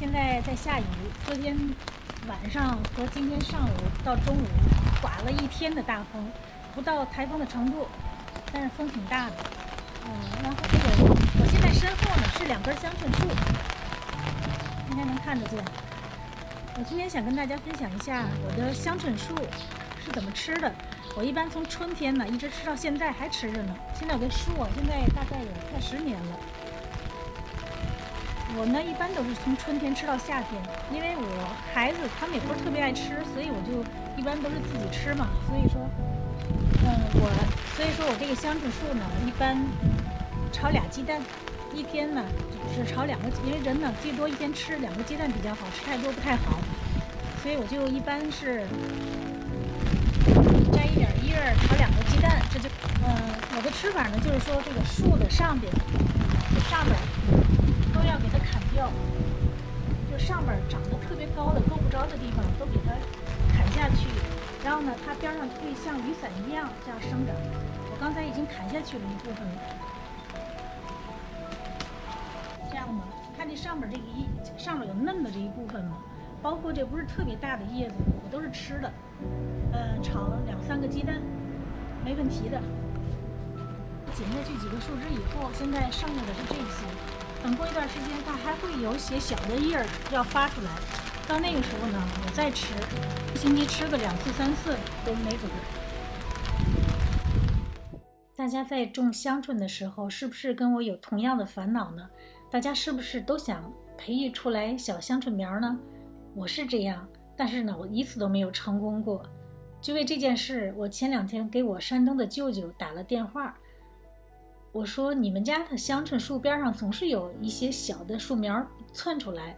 现在在下雨，昨天晚上和今天上午到中午刮了一天的大风，不到台风的程度，但是风挺大的。然后我现在身后呢是2根香椿树，应该能看得见。我今天想跟大家分享一下我的香椿树是怎么吃的。我一般从春天呢一直吃到现在还吃着呢。现在我的树现在大概有快10年了。我呢一般都是从春天吃到夏天，因为我孩子他们也不是特别爱吃，所以我就一般都是自己吃嘛。所以说我这个香椿树呢，一般炒2鸡蛋，一天呢就是炒2个，因为人呢最多一天吃2个鸡蛋比较好，吃太多不太好，所以我就一般是摘一点叶儿，炒2个鸡蛋。这就我的吃法呢，就是说这个树的上边都要给它砍掉，就上边长得特别高的够不着的地方都给它砍下去，然后呢它边上会像雨伞一样这样生长。我刚才已经砍下去了一部分了，这样嘛，看这上面上面有嫩的这一部分嘛，包括这不是特别大的叶子，我都是吃的。炒2、3个鸡蛋没问题的。剪下去几个树枝以后，现在剩下的是这些。等过一段时间，它还会有些小的叶儿要发出来，到那个时候呢，我再吃，一星期吃个2次、3次都没准。大家在种香椿的时候，是不是跟我有同样的烦恼呢？大家是不是都想培育出来小香椿苗呢？我是这样，但是呢，我一次都没有成功过。就为这件事，我前2天给我山东的舅舅打了电话。我说你们家的香椿树边上总是有一些小的树苗窜出来，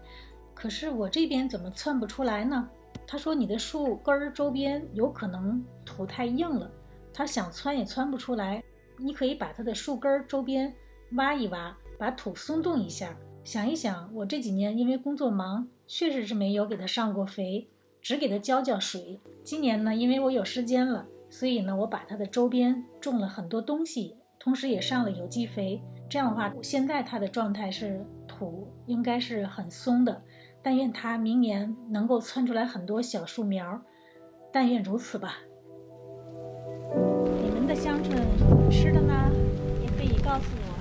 可是我这边怎么窜不出来呢？他说你的树根周边有可能土太硬了，他想窜也窜不出来。你可以把它的树根周边挖一挖，把土松动一下。想一想，我这几年因为工作忙，确实是没有给它上过肥，只给它浇水。今年呢，因为我有时间了，所以呢，我把它的周边种了很多东西，同时也上了有机肥。这样的话，现在它的状态是土应该是很松的。但愿它明年能够窜出来很多小树苗，但愿如此吧。你们的香椿怎么吃的呢？也可以告诉我，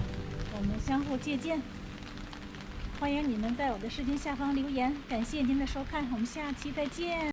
我们相互借鉴。欢迎你们在我的视频下方留言。感谢您的收看，我们下期再见。